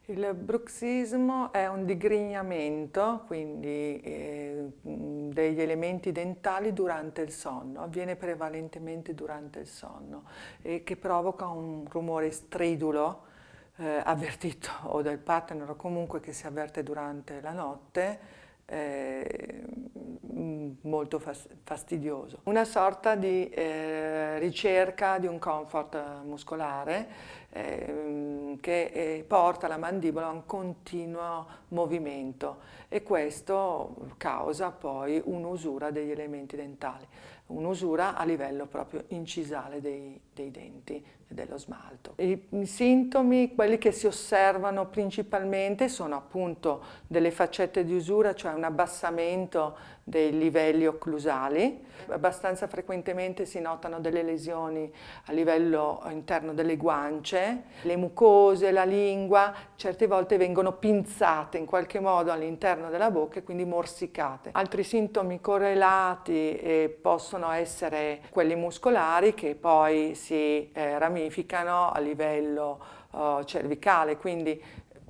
Il bruxismo è un digrignamento, quindi degli elementi dentali durante il sonno, avviene prevalentemente durante il sonno e che provoca un rumore stridulo avvertito o dal partner o comunque che si avverte durante la notte, molto fastidioso. Una sorta di ricerca di un comfort muscolare che porta la mandibola a un continuo movimento e questo causa poi un'usura degli elementi dentali, un'usura a livello proprio incisale dei denti e dello smalto. I sintomi, quelli che si osservano principalmente, sono appunto delle faccette di usura, cioè un abbassamento dei livelli occlusali. Abbastanza frequentemente si notano delle lesioni a livello interno delle guance, le mucose, la lingua, certe volte vengono pinzate in qualche modo all'interno della bocca e quindi morsicate. Altri sintomi correlati possono essere quelli muscolari che poi si ramificano a livello cervicale, quindi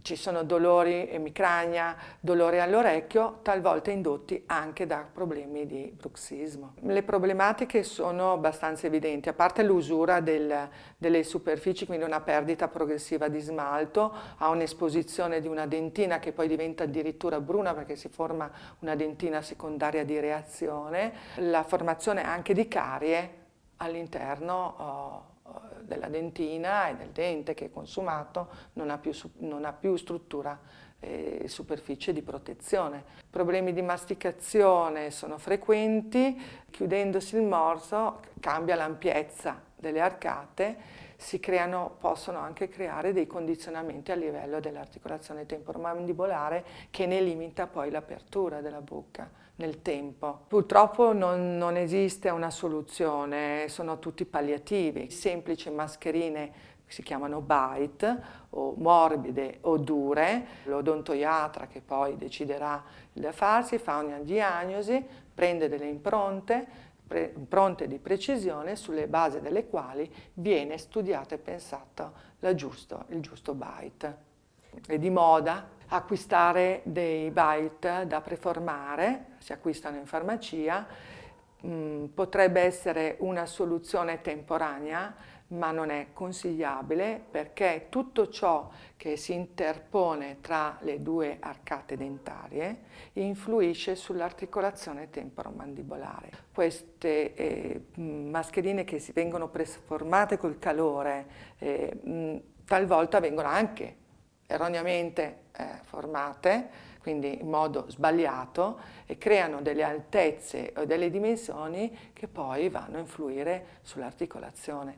ci sono dolori emicrania, dolori all'orecchio, talvolta indotti anche da problemi di bruxismo. Le problematiche sono abbastanza evidenti, a parte l'usura delle superfici, quindi una perdita progressiva di smalto, a un'esposizione di una dentina che poi diventa addirittura bruna perché si forma una dentina secondaria di reazione, la formazione anche di carie all'interno della dentina e del dente che è consumato non ha più struttura e superficie di protezione. Problemi di masticazione sono frequenti, chiudendosi il morso cambia l'ampiezza delle arcate, possono anche creare dei condizionamenti a livello dell'articolazione temporomandibolare che ne limita poi l'apertura della bocca nel tempo. Purtroppo non esiste una soluzione, sono tutti palliativi, semplici mascherine si chiamano bite o morbide o dure, l'odontoiatra che poi deciderà da farsi fa una diagnosi, prende delle impronte di precisione sulle basi delle quali viene studiato e pensato il giusto bite. È di moda acquistare dei bite da preformare, si acquistano in farmacia, potrebbe essere una soluzione temporanea, ma non è consigliabile perché tutto ciò che si interpone tra le due arcate dentarie influisce sull'articolazione temporomandibolare. Queste mascherine che vengono preformate col calore talvolta vengono anche erroneamente formate, quindi in modo sbagliato, e creano delle altezze o delle dimensioni che poi vanno a influire sull'articolazione.